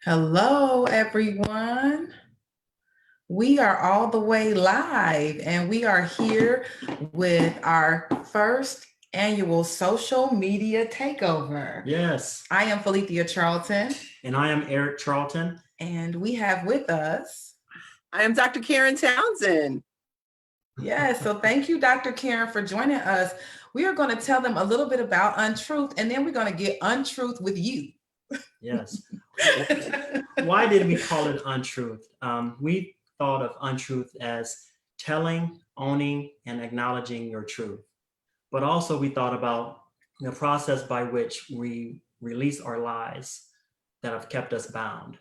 Hello, everyone. We are all the way live, and we are here with our first annual social media takeover. Yes. I am Phillitia Charlton. And I am Eric Charlton. And we have with us. I am DrKaren Townsend. Yes, so thank you, Dr. Karen, for joining us. We are going to tell them a little bit about Untruth, and then we're going to get Untruth with you. Yes. Why did we call it Untruth? We thought of Untruth as telling, owning, and acknowledging your truth. But also we thought about the process by which we release our lies that have kept us bound.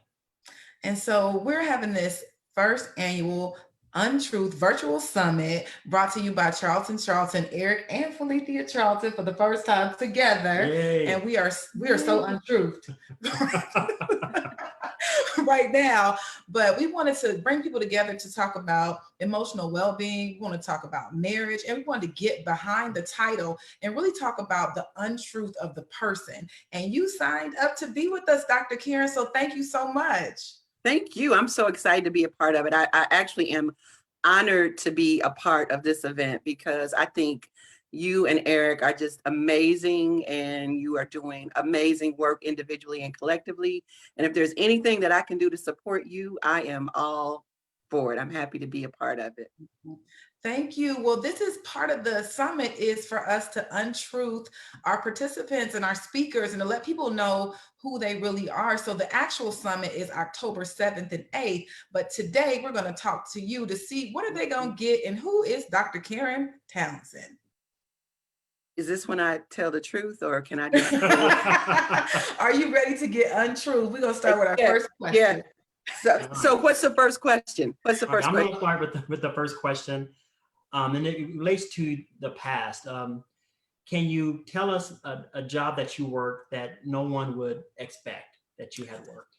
And so we're having this first annual Untruth Virtual Summit brought to you by Charlton, Eric, and Phillitia Charlton for the first time together. Yay. And we are so untruthed right now. But we wanted to bring people together to talk about emotional well-being. We want to talk about marriage, and we wanted to get behind the title and really talk about the untruth of the person. And you signed up to be with us, Dr. Karen. So thank you so much. Thank you. I'm so excited to be a part of it. I actually am honored to be a part of this event because I think you and Eric are just amazing, and you are doing amazing work individually and collectively. And if there's anything that I can do to support you, I am all for it. I'm happy to be a part of it. Thank you. Well, this is part of the summit, is for us to untruth our participants and our speakers and to let people know who they really are. So the actual summit is October 7th and 8th. But today we're going to talk to you to see what are they going to get and who is Dr. Karen Townsend. Is this when I tell the truth, or can I just... Are you ready to get untruth? We're going to start with our first question. Yeah. So what's the first question? What's the first question? I'm going to start with the first question. And it relates to the past. Can you tell us a job that you worked that no one would expect that you had worked?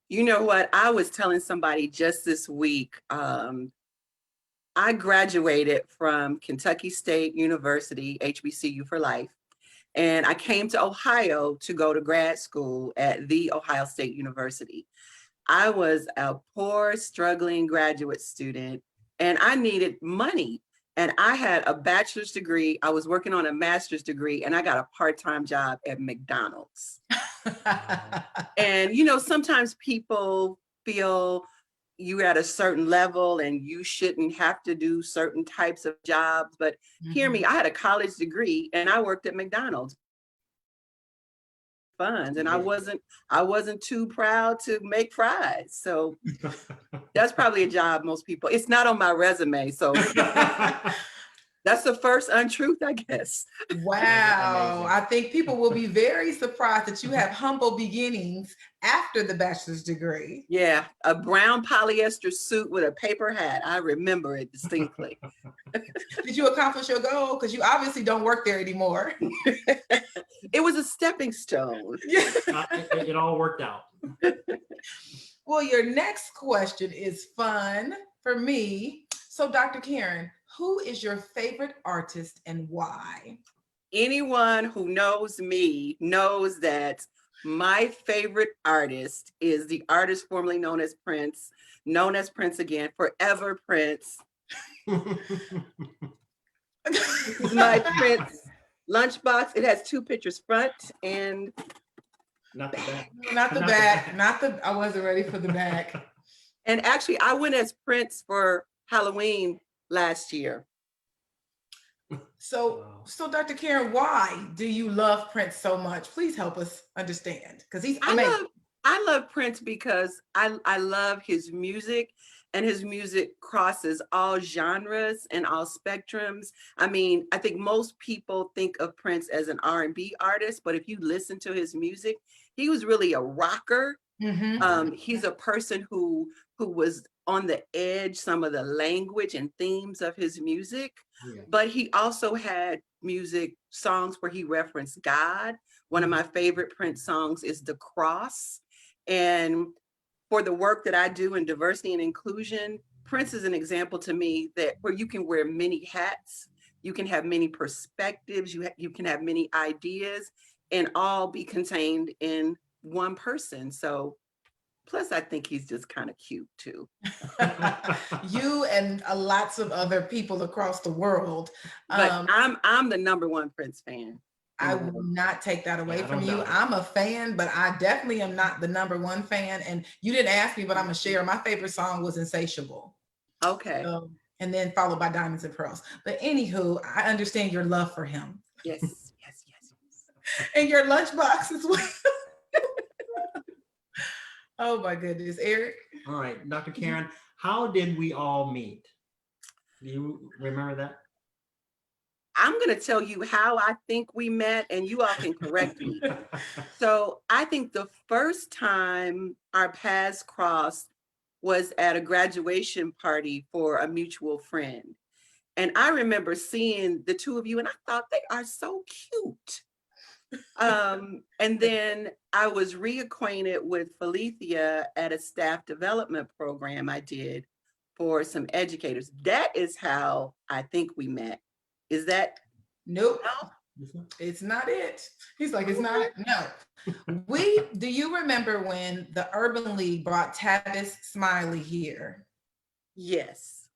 You know what? I was telling somebody just this week, I graduated from Kentucky State University, HBCU for life. And I came to Ohio to go to grad school at The Ohio State University. I was a poor, struggling graduate student, and I needed money. And I had a bachelor's degree. I was working on a master's degree, and I got a part-time job at McDonald's. And, you know, sometimes people feel you're at a certain level and you shouldn't have to do certain types of jobs. But hear me, I had a college degree and I worked at McDonald's. Funds, and I wasn't too proud to make fries. So that's probably a job most people, it's not on my resume. So that's the first untruth, I guess. Wow. I think people will be very surprised that you have humble beginnings after the bachelor's degree. Yeah, a brown polyester suit with a paper hat. I remember it distinctly. Did you accomplish your goal? Because you obviously don't work there anymore. It was a stepping stone. It all worked out. Well, your next question is fun for me. So, Dr. Karen, who is your favorite artist and why? Anyone who knows me knows that my favorite artist is the artist formerly known as Prince again, Forever Prince. My Prince lunchbox. It has two pictures, front and not the back. Not the back. I wasn't ready for the back. And actually, I went as Prince for Halloween last year. So Dr. Karen, why do you love Prince so much? Please help us understand, because he's amazing. I love Prince because I love his music, and his music crosses all genres and all spectrums. I mean, I think most people think of Prince as an R&B artist, but if you listen to his music, he was really a rocker. Mm-hmm. He's a person who was on the edge, some of the language and themes of his music, but he also had songs where he referenced God. One of my favorite Prince songs is The Cross. And for the work that I do in diversity and inclusion, Prince is an example to me that where you can wear many hats, you can have many perspectives, you can have many ideas, and all be contained in one person. So Plus, I think he's just kind of cute too. You and lots of other people across the world. But I'm the #1 Prince fan. I will not take that away Yeah, I from don't you. doubt it. I'm a fan, but I definitely am not the #1 fan. And you didn't ask me, but I'm gonna share. My favorite song was Insatiable. Okay. And then followed by Diamonds and Pearls. But anywho, I understand your love for him. Yes. And your lunchbox as well. Oh my goodness, Eric. All right, Dr. Karen, how did we all meet? Do you remember that? I'm going to tell you how I think we met, and you all can correct me. So I think the first time our paths crossed was at a graduation party for a mutual friend. And I remember seeing the two of you, and I thought they are so cute. And then I was reacquainted with Phillitia at a staff development program I did for some educators. That is how I think we met. Is that? Nope. No? It's not it. He's like, it's not. No. Do you remember when the Urban League brought Tavis Smiley here? Yes.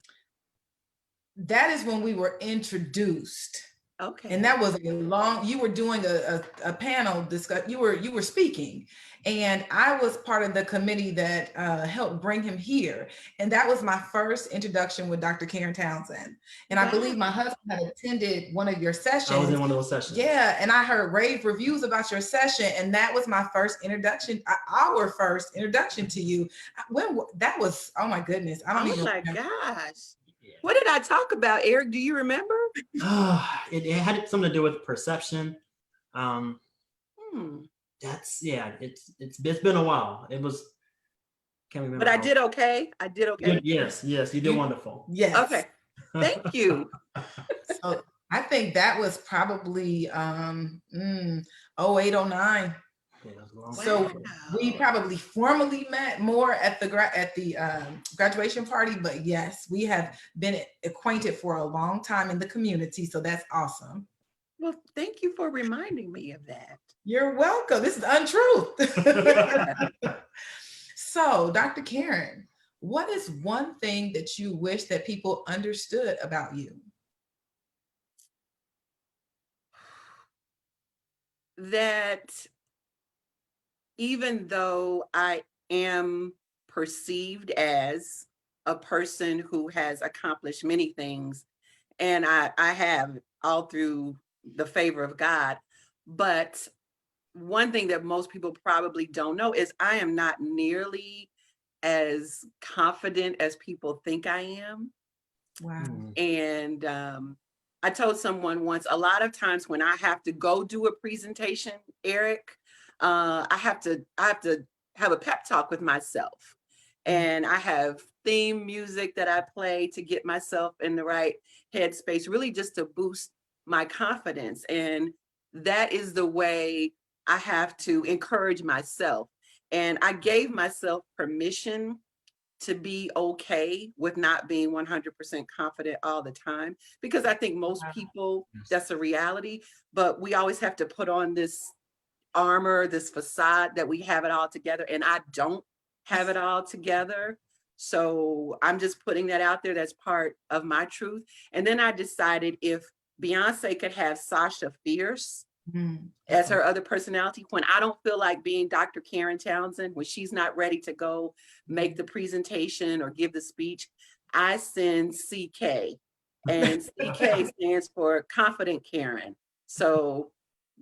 That is when we were introduced. Okay. And that was you were doing a panel discuss, you were speaking, and I was part of the committee that helped bring him here. And that was my first introduction with DrKaren Townsend. And I believe my husband had attended one of your sessions. I was in one of those sessions. Yeah, and I heard rave reviews about your session, and that was my first introduction, our first introduction to you. When that was, oh my goodness, I don't even remember. Gosh. What did I talk about, Eric? Do you remember? It had something to do with perception. It's been a while. It was, can't remember. But I did okay. Yes, you did wonderful. Yes. Okay. Thank you. So I think that was probably 08, 09. So we probably formally met more at the graduation party, but yes, we have been acquainted for a long time in the community. So that's awesome. Well, thank you for reminding me of that. You're welcome. This is Untruth. So, Dr. Karen, what is one thing that you wish that people understood about you? That even though I am perceived as a person who has accomplished many things, and I have all through the favor of God, but one thing that most people probably don't know is I am not nearly as confident as people think I am. Wow. And I told someone once, a lot of times when I have to go do a presentation, Eric, I have to have a pep talk with myself. And I have theme music that I play to get myself in the right headspace, really just to boost my confidence. And that is the way I have to encourage myself. And I gave myself permission to be okay with not being 100% confident all the time, because I think most people, that's a reality, but we always have to put on this armor, this facade that we have it all together, and I don't have it all together. So I'm just putting that out there. That's part of my truth. And then I decided if Beyonce could have Sasha Fierce as her other personality, when I don't feel like being Dr. Karen Townsend, when she's not ready to go make the presentation or give the speech, I send CK, and CK stands for Confident Karen. So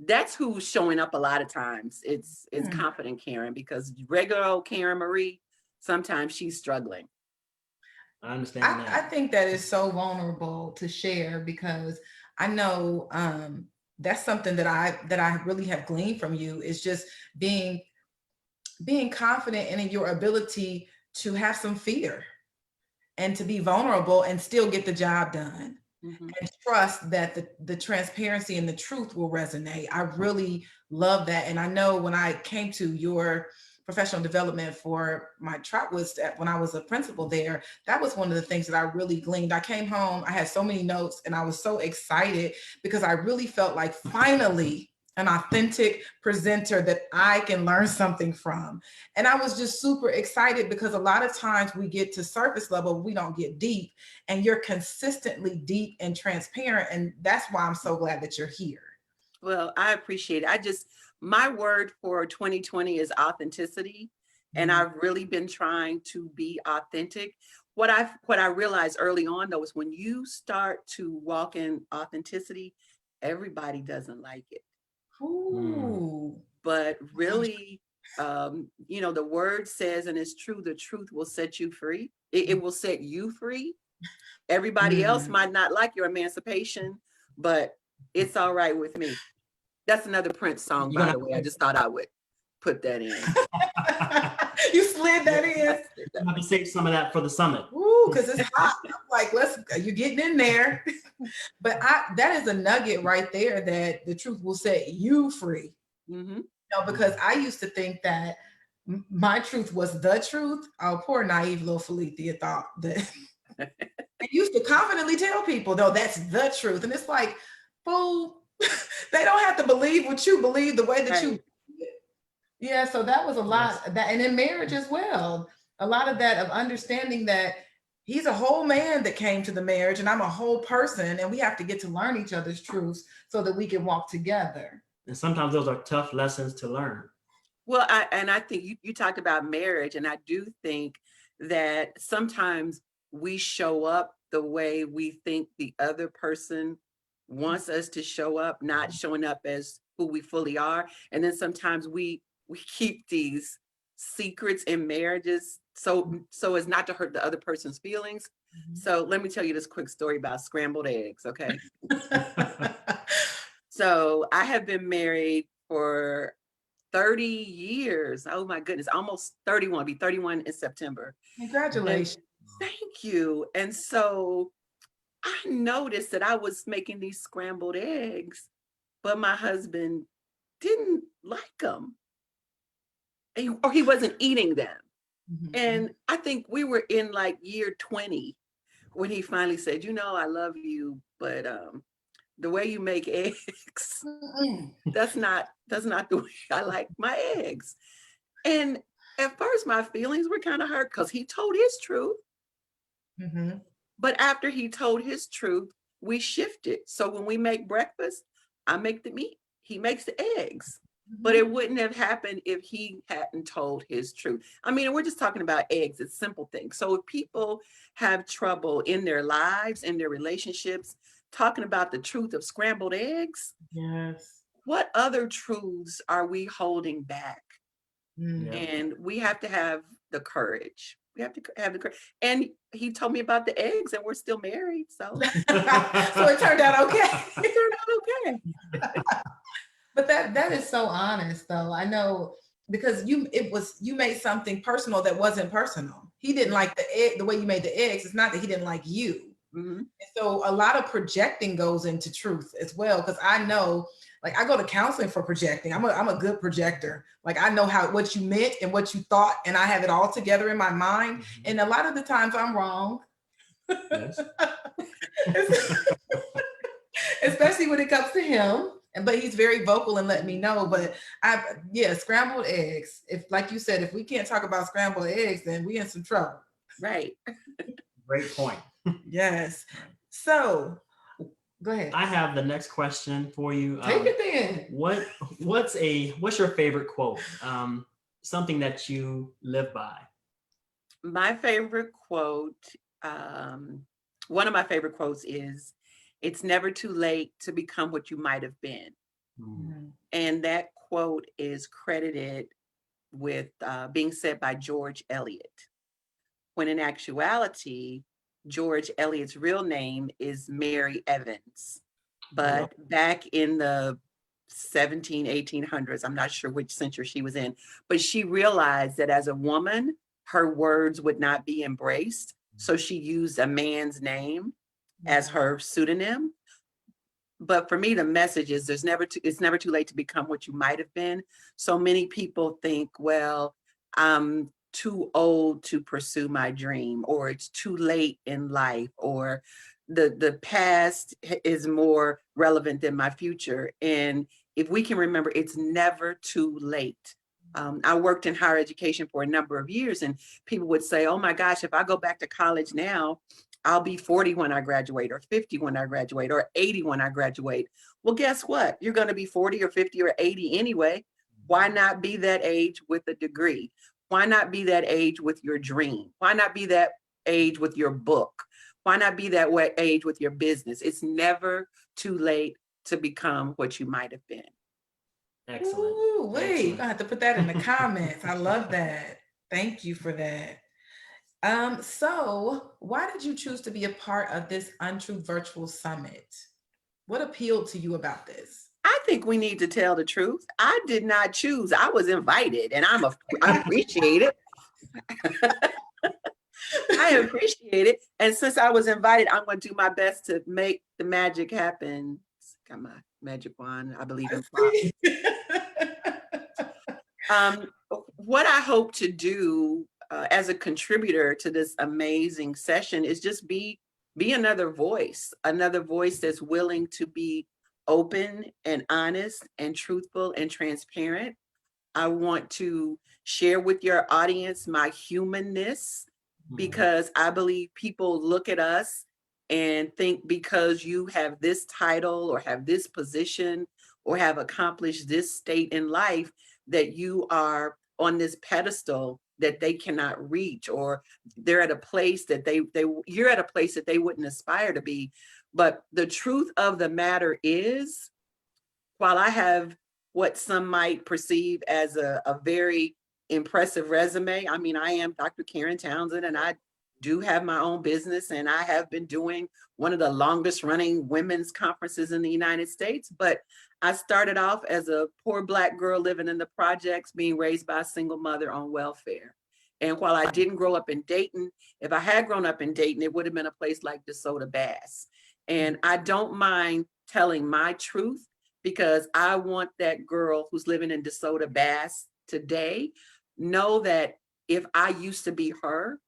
that's who's showing up a lot of times. It's Confident Karen, because regular old Karen Marie, sometimes she's struggling. I understand that. I think that is so vulnerable to share, because I know that's something that I really have gleaned from you, is just being confident in your ability to have some fear and to be vulnerable and still get the job done. And trust that the transparency and the truth will resonate. I really love that. And I know when I came to your professional development for my Trotwood, when I was a principal there, that was one of the things that I really gleaned. I came home, I had so many notes, and I was so excited because I really felt like finally an authentic presenter that I can learn something from. And I was just super excited because a lot of times we get to surface level, we don't get deep, and you're consistently deep and transparent. And that's why I'm so glad that you're here. Well, I appreciate it. My word for 2020 is authenticity. And I've really been trying to be authentic. What I realized early on though, is when you start to walk in authenticity, everybody doesn't like it. Ooh. But really, the word says, and it's true, the truth will set you free. It will set you free. Everybody else might not like your emancipation, but it's all right with me. That's another Prince song, by the way. I just thought I would put that in. You slid that in. I'm going to save some of that for the summit. Ooh, because it's hot. I'm like, you're getting in there. But that is a nugget right there, that the truth will set you free. Mm-hmm. Because I used to think that my truth was the truth. Oh, poor naive little Phillitia thought that. I used to confidently tell people, though, that's the truth. And it's like, fool, they don't have to believe what you believe the way that you believe it. Yeah, so that was a lot. Yes. And in marriage as well, a lot of that, of understanding that he's a whole man that came to the marriage and I'm a whole person, and we have to get to learn each other's truths so that we can walk together. And sometimes those are tough lessons to learn. Well, I think you talked about marriage, and I do think that sometimes we show up the way we think the other person wants us to show up, not showing up as who we fully are. And then sometimes we keep these secrets in marriages so as not to hurt the other person's feelings. Mm-hmm. So let me tell you this quick story about scrambled eggs, okay? So I have been married for 30 years. Oh my goodness, almost 31, I'll be 31 in September. Congratulations. And thank you. And so I noticed that I was making these scrambled eggs, but my husband didn't like them. Or he wasn't eating them. Mm-hmm. And I think we were in like year 20 when he finally said, I love you, but the way you make eggs, that's not the way I like my eggs. And at first my feelings were kind of hurt because he told his truth. Mm-hmm. But after he told his truth, we shifted. So when we make breakfast, I make the meat, he makes the eggs. Mm-hmm. But it wouldn't have happened if he hadn't told his truth. I mean, we're just talking about eggs, it's simple things. So if people have trouble in their lives, in their relationships, talking about the truth of scrambled eggs, yes, what other truths are we holding back? Mm-hmm. And we have to have the courage. We have to have the courage. And he told me about the eggs, and we're still married. So, so it turned out okay. It turned out okay. But that is so honest, though. I know, because you made something personal that wasn't personal. He didn't like the way you made the eggs. It's not that he didn't like you. Mm-hmm. And so a lot of projecting goes into truth as well, because I know, like, I go to counseling for projecting. I'm a good projector. Like, I know what you meant and what you thought, and I have it all together in my mind. Mm-hmm. And a lot of the times I'm wrong. Yes. Especially when it comes to him. But he's very vocal and let me know. But scrambled eggs. If, like you said, if we can't talk about scrambled eggs, then we in some trouble. Right. Great point. Yes. So go ahead. I have the next question for you. Take it then. What's your favorite quote? Something that you live by. My favorite quote, one of my favorite quotes is, "It's never too late to become what you might have been." Mm-hmm. And that quote is credited with being said by George Eliot, when in actuality, George Eliot's real name is Mary Evans. But back in the 1800s, I'm not sure which century she was in, but she realized that as a woman, her words would not be embraced. So she used a man's name as her pseudonym. But for me, the message is it's never too late to become what you might have been. So many people think, well, I'm too old to pursue my dream, or it's too late in life, or the past is more relevant than my future. And if we can remember, it's never too late. I worked in higher education for a number of years, and people would say, oh my gosh, if I go back to college now, I'll be 40 when I graduate, or 50 when I graduate, or 80 when I graduate. Well, guess what? You're going to be 40 or 50 or 80 anyway. Why not be that age with a degree? Why not be that age with your dream? Why not be that age with your book? Why not be that age with your business? It's never too late to become what you might have been. Excellent. Ooh, wait, Excellent. you're gonna have to put that in the comments. I love that. Thank you for that. So why did you choose to be a part of this Untruth Virtual Summit? What appealed to you about this? I think we need to tell the truth. I did not choose. I was invited, and I appreciate it. I appreciate it. And since I was invited, I'm going to do my best to make the magic happen. Got my magic wand. I believe in what I hope to do as a contributor to this amazing session is just be another voice that's willing to be open and honest and truthful and transparent. I want to share with your audience my humanness, because I believe people look at us and think because you have this title or have this position or have accomplished this state in life that you are on this pedestal that they cannot reach, or they're at a place that you're at a place that they wouldn't aspire to be. But the truth of the matter is, while I have what some might perceive as a very impressive resume, I mean, I am DrKaren Townsend, and I do have my own business, and I have been doing one of the longest running women's conferences in the United States. But I started off as a poor Black girl living in the projects, being raised by a single mother on welfare. And while I didn't grow up in Dayton, if I had grown up in Dayton, it would have been a place like DeSoto Bass. And I don't mind telling my truth, because I want that girl who's living in DeSoto Bass today know that if I used to be her,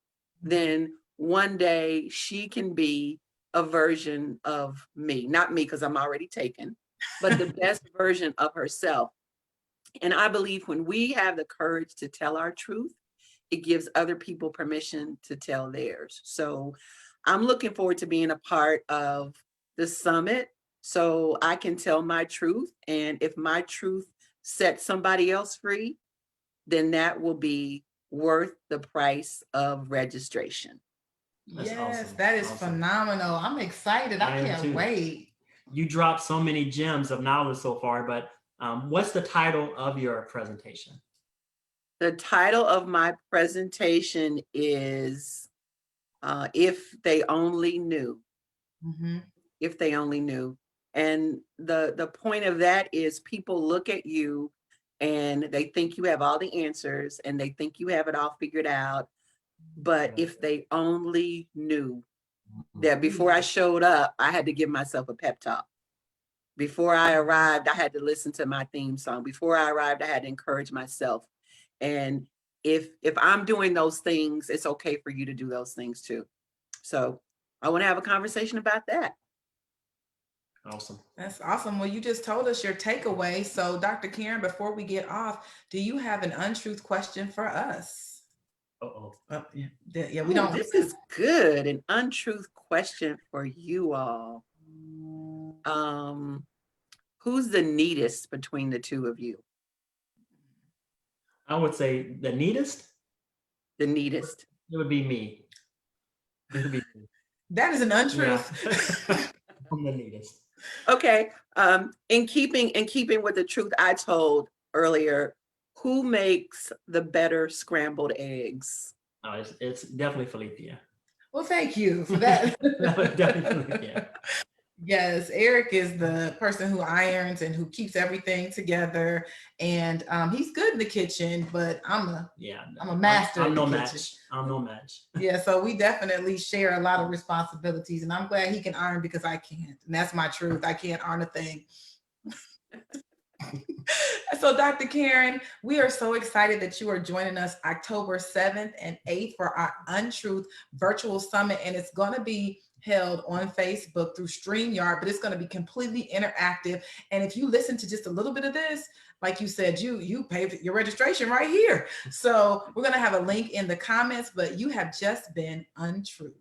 then one day she can be a version of me, not me because I'm already taken, but the best version of herself. And I believe when we have the courage to tell our truth, it gives other people permission to tell theirs. So I'm looking forward to being a part of the summit so I can tell my truth. And if my truth sets somebody else free, then that will be worth the price of registration. That's Yes, awesome. that is Awesome. phenomenal. I'm excited. I I am can't too. wait. You dropped so many gems of knowledge so far, but what's the title of your presentation? The title of my presentation is If They Only Knew. Mm-hmm. If they only knew. And the point of that is, people look at you and they think you have all the answers and they think you have it all figured out. But if they only knew that before I showed up, I had to give myself a pep talk. Before I arrived, I had to listen to my theme song. Before I arrived, I had to encourage myself. And if I'm doing those things, it's okay for you to do those things too. So I want to have a conversation about that. Awesome. That's awesome. Well, you just told us your takeaway. So Dr. Karen, before we get off, do you have an untruth question for us? Uh-oh. Yeah, we don't. This is good. An untruth question for you all. Who's the neatest between the two of you? I would say the neatest. The neatest. It would be me. It would be me. That is an untruth. Yeah. I'm the neatest. Okay. In keeping with the truth I told earlier, who makes the better scrambled eggs? Oh, it's definitely Phillitia. Well, thank you for that. Definitely, yeah. Yes, Eric is the person who irons and who keeps everything together, and he's good in the kitchen. But I'm a master. I'm in no the match. kitchen. I'm no match. Yeah, so we definitely share a lot of responsibilities, and I'm glad he can iron because I can't, and that's my truth. I can't iron a thing. So Dr. Karen, we are so excited that you are joining us October 7th and 8th for our Untruth Virtual Summit. And it's going to be held on Facebook through StreamYard, but it's going to be completely interactive. And if you listen to just a little bit of this, like you said, you pay your registration right here. So we're going to have a link in the comments, but you have just been untruthed.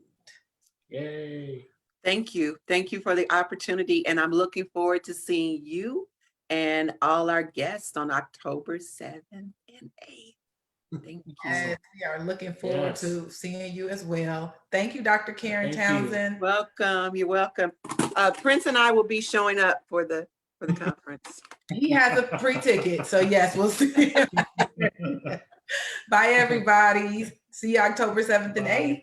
Yay. Thank you. Thank you for the opportunity. And I'm looking forward to seeing you and all our guests on October 7th and 8th. Thank you. Yes, we are looking forward Yes. to seeing you as well. Thank you, Dr. Karen Thank you. Townsend. Welcome. You're welcome. Prince and I will be showing up for the conference. He has a free ticket. So yes, we'll see him. Bye, everybody. See you October 7th and 8th.